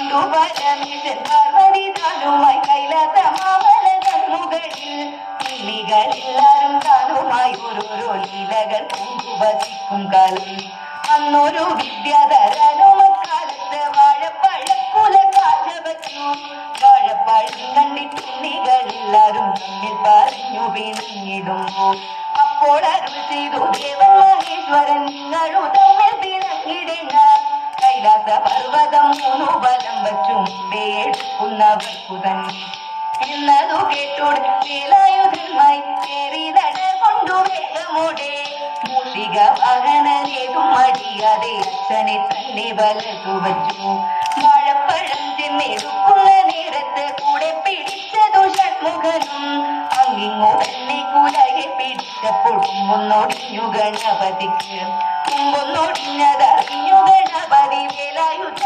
കണ്ടു പരമേശൻ പാർവതിതാനുമായി കൈലാസ മാമലകൺമുകളിൽ കിളികളെല്ലാരും താനുമായി ഓരോരോ ലീലകൾ കൊണ്ടുവസിക്കും കാലം അന്നൊരു വിദ്യാധരനുമക്കാലത്ത് വാഴപ്പഴക്കുല കാഴ്ച വച്ചു വാഴപ്പഴം കണ്ടിട്ടുണ്ണികളെല്ലാരും തമ്മിൽ പറഞ്ഞു പിണങ്ങിടുമ്പോ അപ്പോൾ അരുൾ ചെയ്തു ദേവൻ മഹേശ്വരൻ നിങ്ങളു തമ്മിൽ പിണങ്ങിടേണ്ട കൈലാസ പർവ്വതം മൂന്നു ബലം വച്ചു മുമ്പേ എടുക്കുന്നവർക്കു തന്നെ എന്നതു കേട്ടോട് വേലായുധന്മായി കേറി നട കൊണ്ടു വേഗമോടെ മൂഷിക വാഹനനേതും മടിയാതെ അച്ഛനെ തന്നെ വലതു വച്ചു വാഴപ്പഴം ചെന്നെടുക്കുന്ന നേരത്ത് കൂടെ പിടിച്ചതു ഷൺമുഖനും അങ്ങിങ്ങോ തന്നെ കുലയെ പിടിച്ചപ്പോൾ കുമ്പൊന്നൊടിഞ്ഞു ഗണപതിക്ക് കുമ്പൊന്നൊടിഞ്ഞതറിഞ്ഞു ഗണപതി വേലായുധ